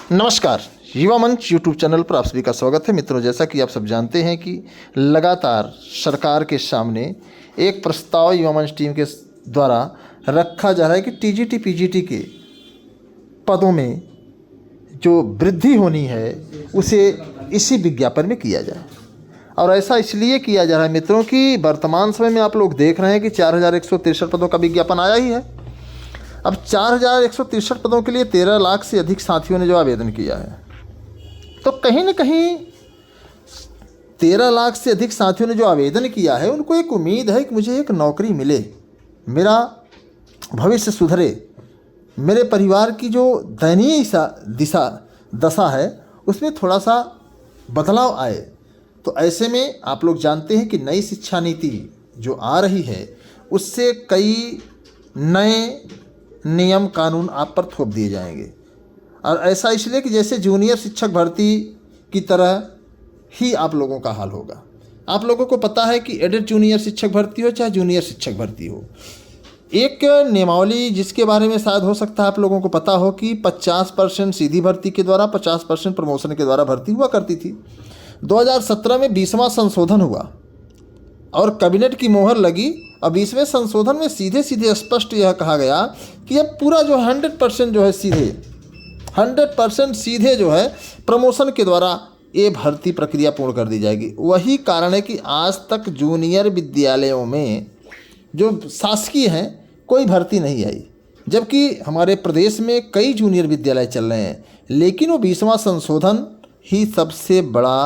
नमस्कार, युवा मंच यूट्यूब चैनल पर आप सभी का स्वागत है। मित्रों, जैसा कि आप सब जानते हैं कि लगातार सरकार के सामने एक प्रस्ताव युवा मंच टीम के द्वारा रखा जा रहा है कि टीजीटी पीजीटी के पदों में जो वृद्धि होनी है उसे इसी विज्ञापन में किया जाए। और ऐसा इसलिए किया जा रहा है मित्रों कि वर्तमान समय में आप लोग देख रहे हैं कि 4163 पदों का विज्ञापन आया ही है। अब 4163 पदों के लिए 13 लाख से अधिक साथियों ने जो आवेदन किया है, तो कहीं ना कहीं 13 लाख से अधिक साथियों ने जो आवेदन किया है उनको एक उम्मीद है कि मुझे एक नौकरी मिले, मेरा भविष्य सुधरे, मेरे परिवार की जो दयनीय दशा है उसमें थोड़ा सा बदलाव आए। तो ऐसे में आप लोग जानते हैं कि नई शिक्षा नीति जो आ रही है उससे कई नए नियम कानून आप पर थोप दिए जाएंगे। और ऐसा इसलिए कि जैसे जूनियर शिक्षक भर्ती की तरह ही आप लोगों का हाल होगा। आप लोगों को पता है कि एडेड जूनियर शिक्षक भर्ती हो चाहे जूनियर शिक्षक भर्ती हो, एक नियमावली जिसके बारे में शायद हो सकता है आप लोगों को पता हो कि 50% सीधी भर्ती के द्वारा 50% प्रमोशन के द्वारा भर्ती हुआ करती थी। 2017 में 20वां संशोधन हुआ और कैबिनेट की मोहर लगी। अब 20वें संशोधन में सीधे सीधे स्पष्ट यह कहा गया कि अब पूरा जो 100% जो है 100% सीधे जो है प्रमोशन के द्वारा ये भर्ती प्रक्रिया पूर्ण कर दी जाएगी। वही कारण है कि आज तक जूनियर विद्यालयों में जो शासकीय हैं कोई भर्ती नहीं आई, जबकि हमारे प्रदेश में कई जूनियर विद्यालय चल रहे हैं, लेकिन वो 20वां संशोधन ही सबसे बड़ा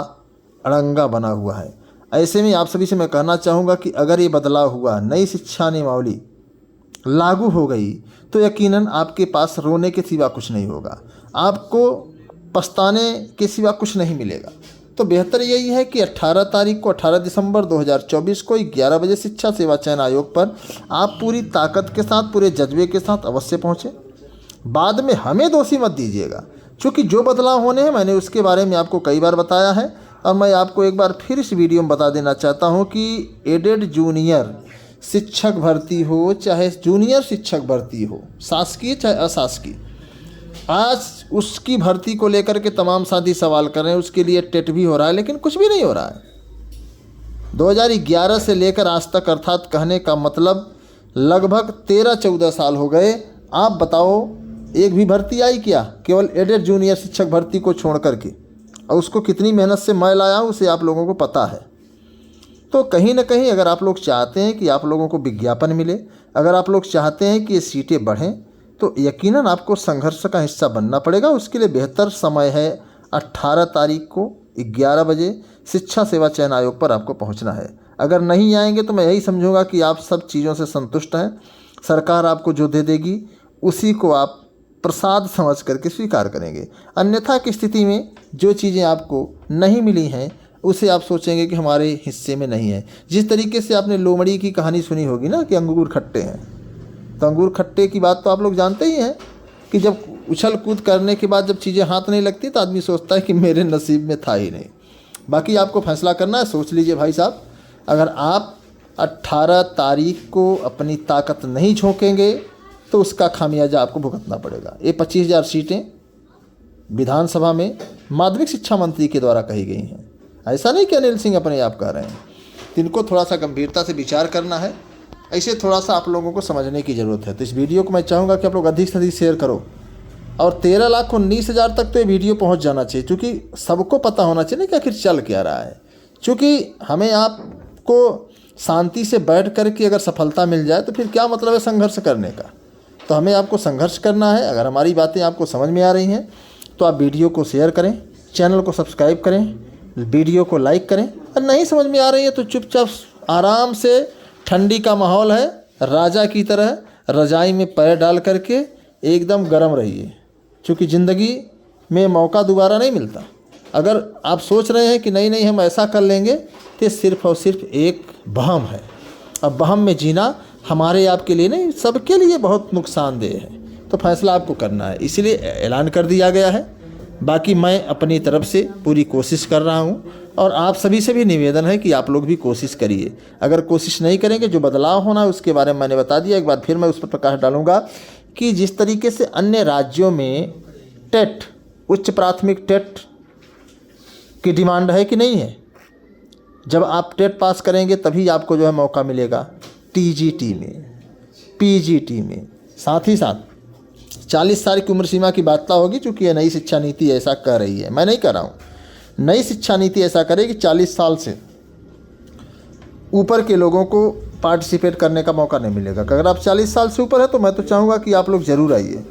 अड़ंगा बना हुआ है। ऐसे में आप सभी से मैं कहना चाहूँगा कि अगर ये बदलाव हुआ, नई शिक्षा नियमावली लागू हो गई, तो यकीनन आपके पास रोने के सिवा कुछ नहीं होगा, आपको पछताने के सिवा कुछ नहीं मिलेगा। तो बेहतर यही है कि 18 दिसंबर 2024 को 11 बजे शिक्षा सेवा चयन आयोग पर आप पूरी ताकत के साथ, पूरे जज्बे के साथ अवश्य पहुँचें। बाद में हमें दोषी मत दीजिएगा, क्योंकि जो बदलाव होने हैं मैंने उसके बारे में आपको कई बार बताया है। और मैं आपको एक बार फिर इस वीडियो में बता देना चाहता हूं कि एडेड जूनियर शिक्षक भर्ती हो चाहे जूनियर शिक्षक भर्ती हो, शासकीय चाहे अशासकीय, आज उसकी भर्ती को लेकर के तमाम साथी सवाल कर रहे हैं। उसके लिए टेट भी हो रहा है, लेकिन कुछ भी नहीं हो रहा है। 2011 से लेकर आज तक, अर्थात कहने का मतलब लगभग 13-14 साल हो गए। आप बताओ एक भी भर्ती आई क्या? केवल एडेड जूनियर शिक्षक भर्ती को छोड़ करके। और उसको कितनी मेहनत से मैं लाया हूँ उसे आप लोगों को पता है। तो कहीं ना कहीं अगर आप लोग चाहते हैं कि आप लोगों को विज्ञापन मिले, अगर आप लोग चाहते हैं कि ये सीटें बढ़ें, तो यकीनन आपको संघर्ष का हिस्सा बनना पड़ेगा। उसके लिए बेहतर समय है 18 तारीख को 11 बजे शिक्षा सेवा चयन आयोग पर आपको पहुंचना है। अगर नहीं आएंगे तो मैं यही समझूंगा कि आप सब चीज़ों से संतुष्ट हैं। सरकार आपको जो दे देगी उसी को आप प्रसाद समझ करके स्वीकार करेंगे। अन्यथा की स्थिति में जो चीज़ें आपको नहीं मिली हैं उसे आप सोचेंगे कि हमारे हिस्से में नहीं है। जिस तरीके से आपने लोमड़ी की कहानी सुनी होगी ना कि अंगूर खट्टे हैं, तो अंगूर खट्टे की बात तो आप लोग जानते ही हैं कि जब उछल कूद करने के बाद जब चीज़ें हाथ नहीं लगती तो आदमी सोचता है कि मेरे नसीब में था ही नहीं। बाकी आपको फैसला करना है, सोच लीजिए भाई साहब। अगर आप 18 तारीख को अपनी ताकत नहीं झोंकेंगे तो उसका खामियाजा आपको भुगतना पड़ेगा। ये 25,000 सीटें विधानसभा में माध्यमिक शिक्षा मंत्री के द्वारा कही गई हैं। ऐसा नहीं कि अनिल सिंह अपने आप कह रहे हैं। इनको थोड़ा सा गंभीरता से विचार करना है, ऐसे थोड़ा सा आप लोगों को समझने की ज़रूरत है। तो इस वीडियो को मैं चाहूँगा कि आप लोग अधिक से अधिक शेयर करो और 13,19,000 तक तो ये वीडियो पहुँच जाना चाहिए, क्योंकि सबको पता होना चाहिए कि आखिर चल क्या रहा है। क्योंकि हमें आपको शांति से बैठ कर के अगर सफलता मिल जाए तो फिर क्या मतलब है संघर्ष करने का। तो हमें आपको संघर्ष करना है। अगर हमारी बातें आपको समझ में आ रही हैं तो आप वीडियो को शेयर करें, चैनल को सब्सक्राइब करें, वीडियो को लाइक करें। और नहीं समझ में आ रही है तो चुपचाप आराम से, ठंडी का माहौल है, राजा की तरह रजाई में पैर डाल करके एकदम गर्म रहिए, क्योंकि ज़िंदगी में मौका दोबारा नहीं मिलता। अगर आप सोच रहे हैं कि नहीं हम ऐसा कर लेंगे, तो सिर्फ़ और सिर्फ एक वहम है। अब वहम में जीना हमारे आपके लिए नहीं, सबके लिए बहुत नुकसानदेह है। तो फैसला आपको करना है, इसलिए ऐलान कर दिया गया है। बाकी मैं अपनी तरफ से पूरी कोशिश कर रहा हूँ और आप सभी से भी निवेदन है कि आप लोग भी कोशिश करिए। अगर कोशिश नहीं करेंगे, जो बदलाव होना है उसके बारे में मैंने बता दिया। एक बार फिर मैं उस पर प्रकाश डालूंगा कि जिस तरीके से अन्य राज्यों में टेट उच्च प्राथमिक टेट की डिमांड है कि नहीं है? जब आप टेट पास करेंगे तभी आपको जो है मौका मिलेगा टीजीटी में, पीजीटी में। साथ ही साथ 40 साल की उम्र सीमा की बात होगी, चूँकि ये नई शिक्षा नीति ऐसा कर रही है, मैं नहीं कर रहा हूँ। नई शिक्षा नीति ऐसा करे कि 40 साल से ऊपर के लोगों को पार्टिसिपेट करने का मौका नहीं मिलेगा। अगर आप 40 साल से ऊपर है तो मैं तो चाहूँगा कि आप लोग ज़रूर आइए।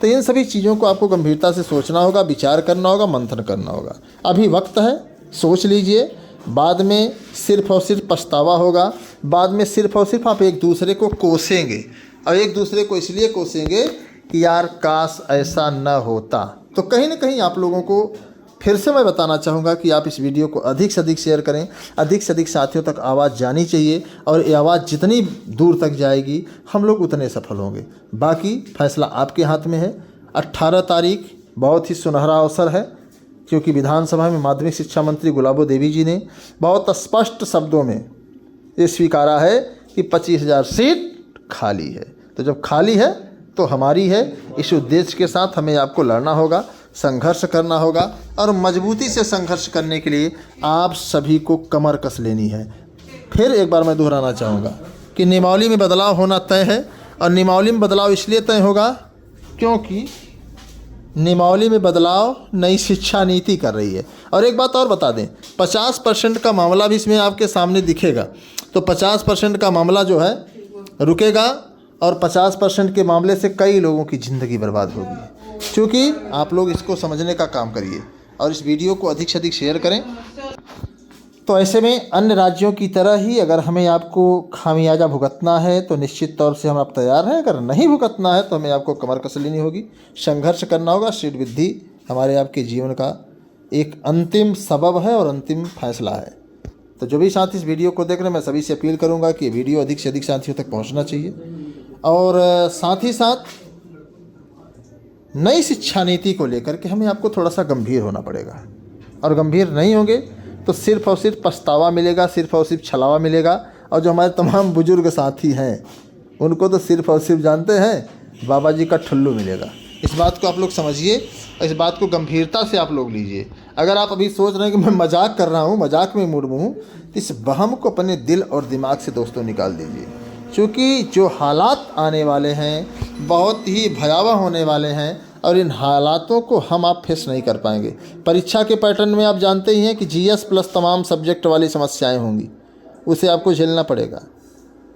तो इन सभी चीज़ों को आपको गंभीरता से सोचना होगा, विचार करना होगा, मंथन करना होगा। अभी वक्त है, सोच लीजिए। बाद में सिर्फ और सिर्फ पछतावा होगा। बाद में सिर्फ और सिर्फ आप एक दूसरे को कोसेंगे, और एक दूसरे को इसलिए कोसेंगे कि यार काश ऐसा न होता। तो कहीं ना कहीं आप लोगों को फिर से मैं बताना चाहूँगा कि आप इस वीडियो को अधिक से अधिक शेयर करें, अधिक से अधिक साथियों तक आवाज़ जानी चाहिए, और ये आवाज़ जितनी दूर तक जाएगी हम लोग उतने सफल होंगे। बाकी फैसला आपके हाथ में है। 18 तारीख बहुत ही सुनहरा अवसर है, क्योंकि विधानसभा में माध्यमिक शिक्षा मंत्री गुलाबो देवी जी ने बहुत स्पष्ट शब्दों में ये स्वीकारा है कि 25,000 सीट खाली है। तो जब खाली है तो हमारी है। इस उद्देश्य के साथ हमें आपको लड़ना होगा, संघर्ष करना होगा, और मजबूती से संघर्ष करने के लिए आप सभी को कमर कस लेनी है। फिर एक बार मैं दोहराना चाहूँगा कि नियमावली में बदलाव होना तय है, और नियमावली में बदलाव इसलिए तय होगा क्योंकि नियमावली में बदलाव नई शिक्षा नीति कर रही है। और एक बात और बता दें, 50% का मामला भी इसमें आपके सामने दिखेगा। तो 50% का मामला जो है रुकेगा, और 50% के मामले से कई लोगों की ज़िंदगी बर्बाद होगी। क्योंकि आप लोग इसको समझने का काम करिए और इस वीडियो को अधिक से अधिक शेयर करें। तो ऐसे में अन्य राज्यों की तरह ही अगर हमें आपको खामियाजा भुगतना है तो निश्चित तौर से हम आप तैयार हैं। अगर नहीं भुगतना है तो हमें आपको कमर कस लेनी होगी, संघर्ष करना होगा। सीट वृद्धि हमारे आपके जीवन का एक अंतिम सबब है और अंतिम फैसला है। तो जो भी साथी इस वीडियो को देख रहे हैं, मैं सभी से अपील करूंगा कि वीडियो अधिक से अधिक साथियों तक पहुंचना चाहिए। और साथ ही साथ नई शिक्षा नीति को लेकर के हमें आपको थोड़ा सा गंभीर होना पड़ेगा, और गंभीर नहीं होंगे तो सिर्फ और सिर्फ पछतावा मिलेगा, सिर्फ और सिर्फ छलावा मिलेगा। और जो हमारे तमाम बुजुर्ग साथी हैं उनको तो सिर्फ और सिर्फ जानते हैं बाबा जी का ठुल्लू मिलेगा। इस बात को आप लोग समझिए, इस बात को गंभीरता से आप लोग लीजिए। अगर आप अभी सोच रहे हैं कि मैं मजाक कर रहा हूँ, मजाक में मूड में हूँ, तो इस वहम को अपने दिल और दिमाग से दोस्तों निकाल दीजिए। क्योंकि जो हालात आने वाले हैं बहुत ही भयावह होने वाले हैं, और इन हालातों को हम आप फेस नहीं कर पाएंगे। परीक्षा के पैटर्न में आप जानते ही हैं कि GS प्लस तमाम सब्जेक्ट वाली समस्याएं होंगी, उसे आपको झेलना पड़ेगा।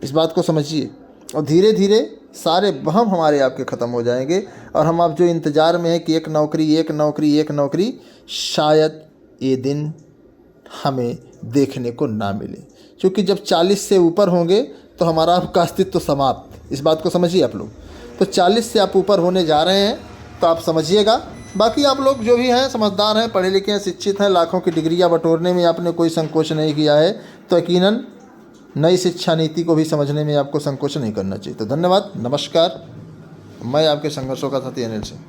इस बात को समझिए, और धीरे धीरे सारे वहम हमारे आपके ख़त्म हो जाएंगे, और हम आप जो इंतज़ार में हैं कि एक नौकरी एक नौकरी एक नौकरी, शायद ये दिन हमें देखने को ना मिले। क्योंकि जब 40 से ऊपर होंगे तो हमारा आपका अस्तित्व समाप्त। इस बात को समझिए आप लोग। तो 40 से आप ऊपर होने जा रहे हैं तो आप समझिएगा। बाकी आप लोग जो भी हैं समझदार हैं, पढ़े लिखे हैं, शिक्षित हैं, लाखों की डिग्रियां बटोरने में आपने कोई संकोच नहीं किया है, तो यकीनन नई शिक्षा नीति को भी समझने में आपको संकोच नहीं करना चाहिए। तो धन्यवाद, नमस्कार। मैं आपके संघर्षों का साथी अनिल सिंह।